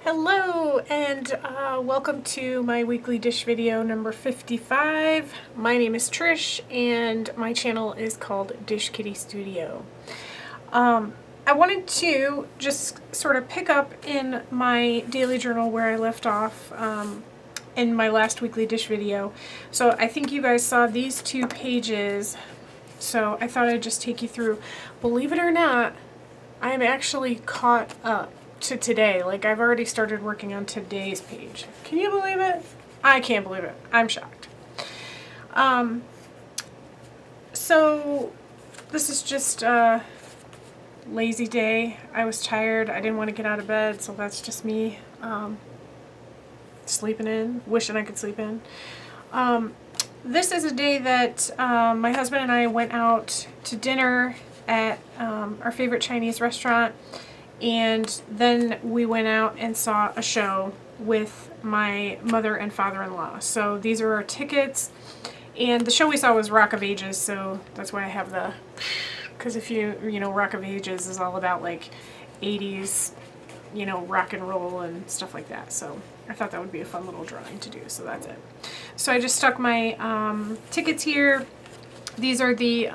Hello and welcome to my weekly dish video number 55. My name is Trish and my channel is called Dish Kitty Studio. I wanted to just sort of pick up in my daily journal where I left off in my last weekly dish video. So I think you guys saw these 2 pages, so I thought I'd just take you through. Believe it or not, I'm actually caught up to today. Like, I've already started working on today's page. Can you believe it? I can't believe it. I'm shocked. So this is just a lazy day. I was tired. I didn't want to get out of bed, so that's just me sleeping in, wishing I could sleep in. This is a day that my husband and I went out to dinner at our favorite Chinese restaurant. And then we went out and saw a show with my mother and father-in-law. So these are our tickets. And the show we saw was Rock of Ages, so that's why I have the... Because if you know, Rock of Ages is all about like 80s, you know, rock and roll and stuff like that. So I thought that would be a fun little drawing to do, so that's it. So I just stuck my tickets here. These are the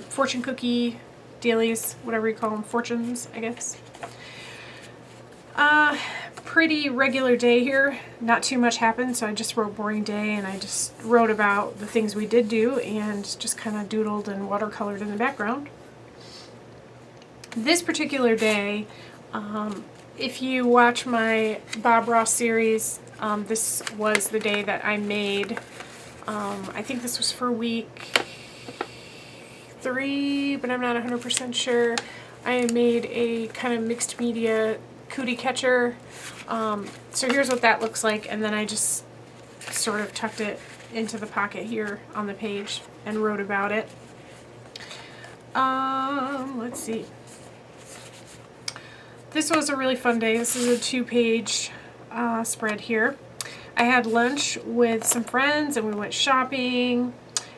fortune cookie dailies, whatever you call them, fortunes, I guess. Pretty regular day here. Not too much happened, so I just wrote boring day, and I just wrote about the things we did do and just kind of doodled and watercolored in the background. This particular day, if you watch my Bob Ross series, this was the day that I made, I think this was for week 3, but I'm not 100% sure. I made a kind of mixed media cootie catcher. So here's what that looks like, and then I just sort of tucked it into the pocket here on the page and wrote about it. Let's see. This was a really fun day. This is a 2-page spread here. I had lunch with some friends and we went shopping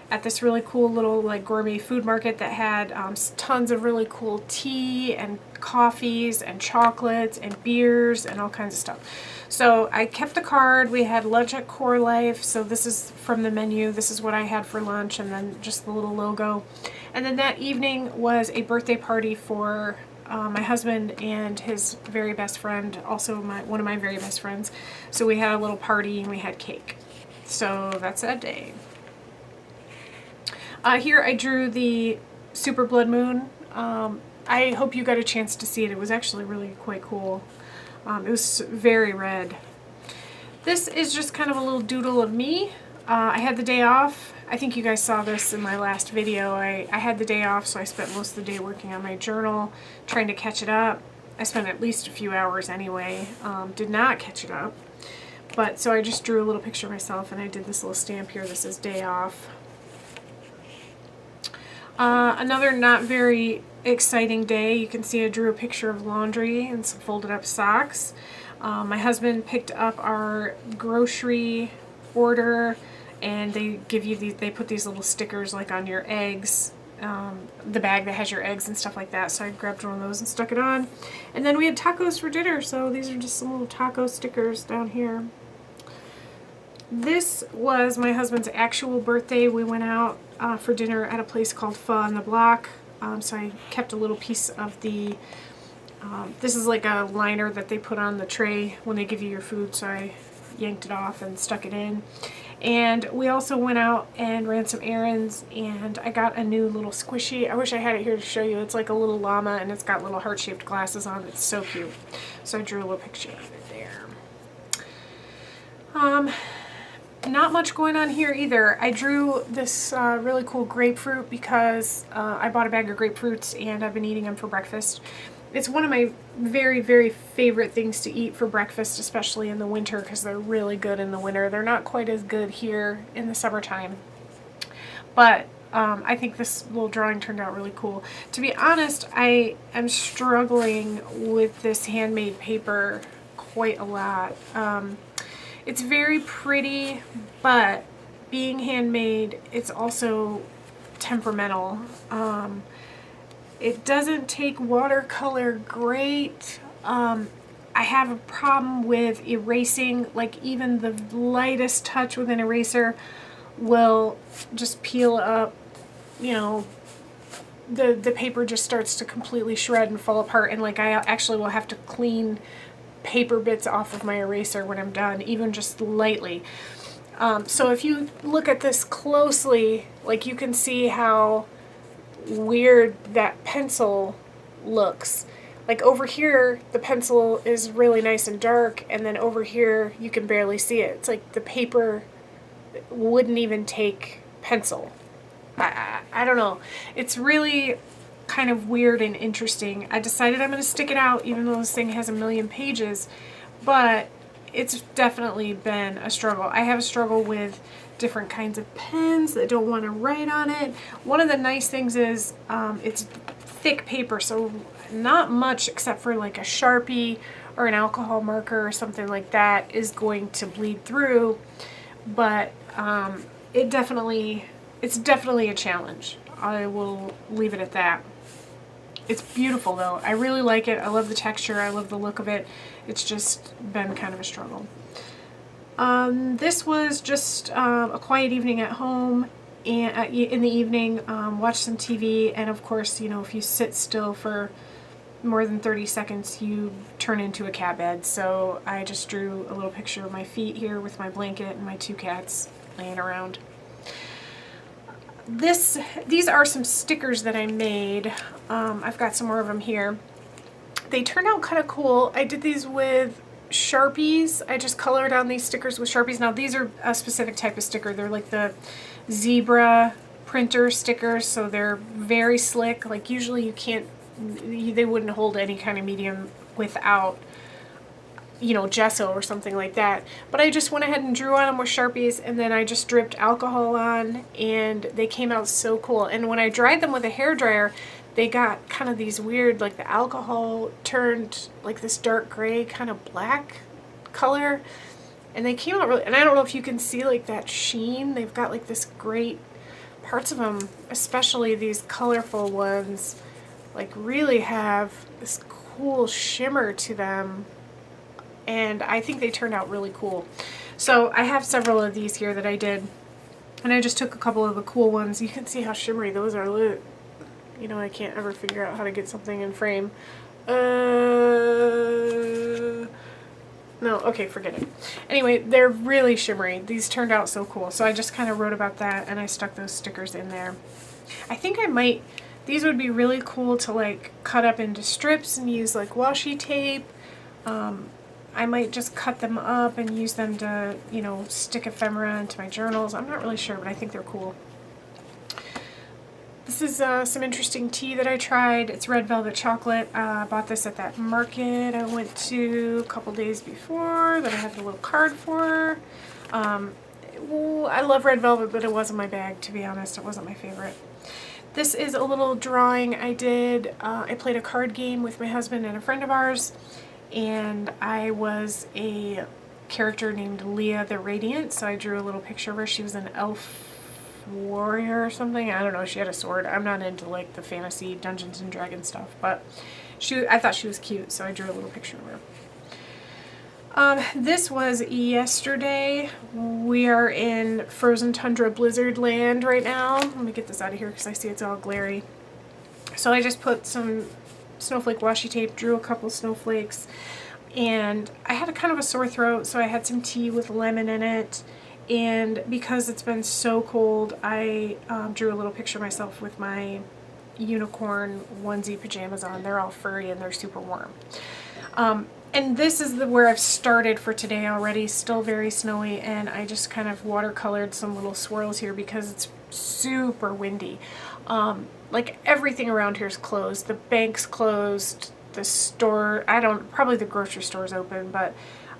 at this really cool little like gourmet food market that had tons of really cool tea and coffees and chocolates and beers and all kinds of stuff. So I kept the card. We had lunch at Core Life, so this is from the menu. This is what I had for lunch, and then just the little logo. And then that evening was a birthday party for my husband and his very best friend, also one of my very best friends. So we had a little party and we had cake. So that's that day. Here I drew the super blood moon. I hope you got a chance to see it. It was actually really quite cool. It was very red. This is just kind of a little doodle of me. I had the day off. I think you guys saw this in my last video. I had the day off, so I spent most of the day working on my journal, trying to catch it up. I spent at least a few hours anyway. Did not catch it up. But so I just drew a little picture of myself, and I did this little stamp here that says day off. Another not very exciting day. You can see I drew a picture of laundry and some folded up socks. My husband picked up our grocery order, and they give you these, they put these little stickers like on your eggs, the bag that has your eggs and stuff like that. So I grabbed one of those and stuck it on. And then we had tacos for dinner, so these are just some little taco stickers down here. This was my husband's actual birthday. We went out for dinner at a place called Pho on the Block. So I kept a little piece of the, this is like a liner that they put on the tray when they give you your food, so I yanked it off and stuck it in. And we also went out and ran some errands, and I got a new little squishy. I wish I had it here to show you. It's like a little llama, and it's got little heart-shaped glasses on. It's so cute. So I drew a little picture of it there. Not much going on here either. I drew this really cool grapefruit because I bought a bag of grapefruits and I've been eating them for breakfast. It's one of my very, very favorite things to eat for breakfast, especially in the winter, because they're really good in the winter. They're not quite as good here in the summertime. But I think this little drawing turned out really cool. To be honest, I am struggling with this handmade paper quite a lot. It's very pretty, but being handmade, it's also temperamental. It doesn't take watercolor great. I have a problem with erasing, like even the lightest touch with an eraser will just peel up, you know, the paper just starts to completely shred and fall apart, and like I actually will have to clean paper bits off of my eraser when I'm done, even just lightly. So if you look at this closely, like you can see how weird that pencil looks. Like over here, the pencil is really nice and dark, and then over here, you can barely see it. It's like the paper wouldn't even take pencil. I don't know. It's really kind of weird and interesting. I decided I'm going to stick it out, even though this thing has a million pages, but it's definitely been a struggle. I have a struggle with different kinds of pens that don't want to write on it. One of the nice things is it's thick paper, so not much except for like a Sharpie or an alcohol marker or something like that is going to bleed through, but it's definitely a challenge. I will leave it at that. It's beautiful though. I really like it. I love the texture. I love the look of it. It's just been kind of a struggle. This was just a quiet evening at home, and in the evening, watch some TV, and of course, you know, if you sit still for more than 30 seconds, you turn into a cat bed. So I just drew a little picture of my feet here with my blanket and my two cats laying around. These are some stickers that I made. I've got some more of them here. They turned out kind of cool. I did these with Sharpies. I just colored on these stickers with Sharpies. Now these are a specific type of sticker. They're like the zebra printer stickers, so they're very slick. Like usually you can't, they wouldn't hold any kind of medium without, you know, gesso or something like that. But I just went ahead and drew on them with Sharpies, and then I just dripped alcohol on, and they came out so cool. And when I dried them with a hairdryer, they got kind of these weird, like the alcohol turned like this dark gray kind of black color, and they came out really, and I don't know if you can see like that sheen. They've got like this great, parts of them, especially these colorful ones, like really have this cool shimmer to them, and I think they turned out really cool. So I have several of these here that I did, and I just took a couple of the cool ones. You can see how shimmery those are. Look. You know, I can't ever figure out how to get something in frame. No, okay, forget it. Anyway, they're really shimmery. These turned out so cool. So I just kind of wrote about that, and I stuck those stickers in there. I think I might, these would be really cool to like cut up into strips and use like washi tape. I might just cut them up and use them to, you know, stick ephemera into my journals. I'm not really sure, but I think they're cool. This is some interesting tea that I tried. It's red velvet chocolate. I bought this at that market I went to a couple days before that I had a little card for. I love red velvet, but it wasn't my bag, to be honest. It wasn't my favorite. This is a little drawing I did. I played a card game with my husband and a friend of ours, and I was a character named Leah the Radiant, so I drew a little picture of her. She was an elf warrior or something. I don't know. She had a sword. I'm not into like the fantasy Dungeons and Dragons stuff, but I thought she was cute, so I drew a little picture of her. This was yesterday. We are in frozen tundra blizzard land right now. Let me get this out of here because I see it's all glary. So I just put some snowflake washi tape, drew a couple snowflakes, and I had a kind of a sore throat, so I had some tea with lemon in it. And because it's been so cold, I drew a little picture of myself with my unicorn onesie pajamas on. They're all furry and they're super warm. And this is where I've started for today already. Still very snowy, and I just kind of watercolored some little swirls here because it's super windy. Like everything around here is closed. The bank's closed. The store, probably the grocery store's open, but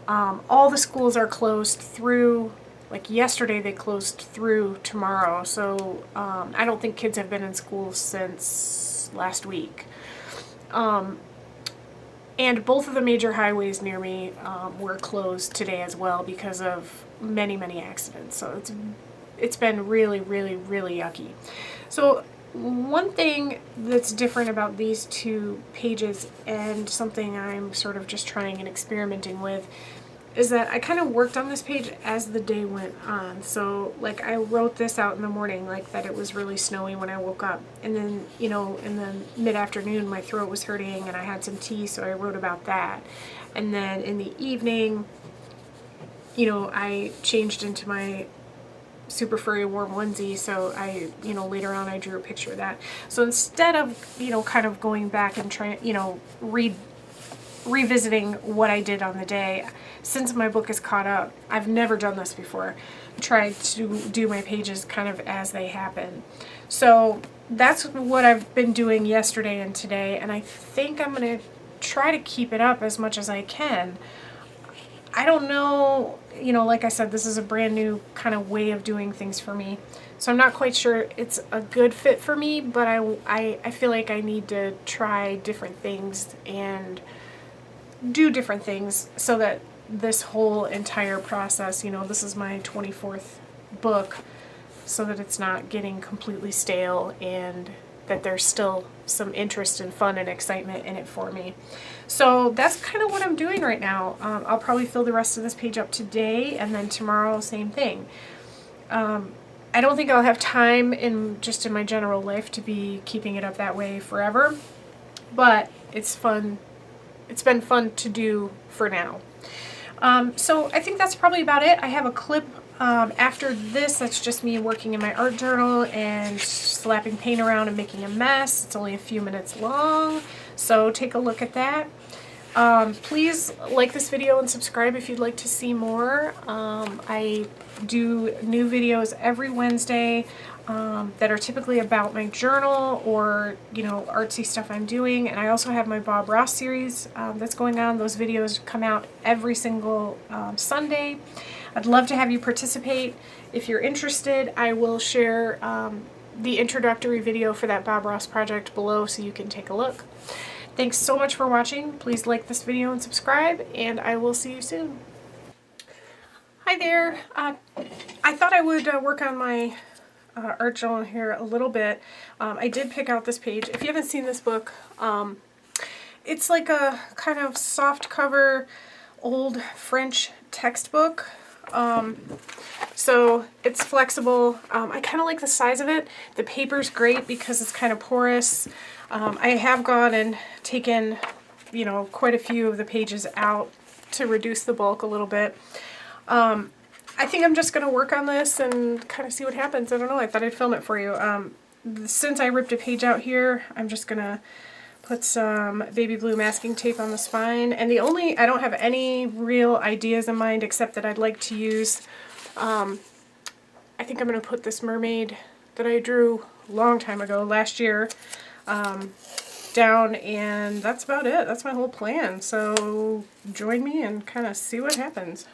all the schools are closed through. Like yesterday they closed through tomorrow, so I don't think kids have been in school since last week. And both of the major highways near me were closed today as well because of many, many accidents. So it's been really, really, really yucky. So one thing that's different about these two pages, and something I'm sort of just trying and experimenting with, is that I kind of worked on this page as the day went on. So like I wrote this out in the morning, like that it was really snowy when I woke up, and then, you know, in the mid-afternoon my throat was hurting and I had some tea, so I wrote about that. And then in the evening, you know, I changed into my super furry warm onesie, so I, you know, later on I drew a picture of that. So instead of, you know, kind of going back and trying, you know, revisiting what I did on the day, since my book is caught up, I've never done this before, tried to do my pages kind of as they happen. So that's what I've been doing yesterday and today, and I think I'm going to try to keep it up as much as I can. I don't know, you know, like I said, this is a brand new kind of way of doing things for me. So I'm not quite sure it's a good fit for me, but I feel like I need to try different things and do different things so that this whole entire process, you know, this is my 24th book, so that it's not getting completely stale and that there's still some interest and fun and excitement in it for me. So that's kind of what I'm doing right now. I'll probably fill the rest of this page up today, and then tomorrow, same thing. I don't think I'll have time in my general life to be keeping it up that way forever, but it's fun. It's been fun to do for now. So I think that's probably about it. I have a clip after this that's just me working in my art journal and slapping paint around and making a mess. It's only a few minutes long, so take a look at that. Please like this video and subscribe if you'd like to see more. I do new videos every Wednesday that are typically about my journal or, you know, artsy stuff I'm doing. And I also have my Bob Ross series that's going on. Those videos come out every single Sunday. I'd love to have you participate. If you're interested, I will share the introductory video for that Bob Ross project below so you can take a look. Thanks so much for watching. Please like this video and subscribe, and I will see you soon. Hi there. I thought I would work on my art journal here a little bit. I did pick out this page. If you haven't seen this book, it's like a kind of soft cover old French textbook. So it's flexible. I kind of like the size of it. The paper's great because it's kind of porous. I have gone and taken, you know, quite a few of the pages out to reduce the bulk a little bit. I think I'm just going to work on this and kind of see what happens. I don't know. I thought I'd film it for you. Since I ripped a page out here, I'm just going to put some baby blue masking tape on the spine. And I don't have any real ideas in mind except that I'd like to use, I think I'm going to put this mermaid that I drew a long time ago, last year, down, and that's about it. That's my whole plan. So join me and kind of see what happens.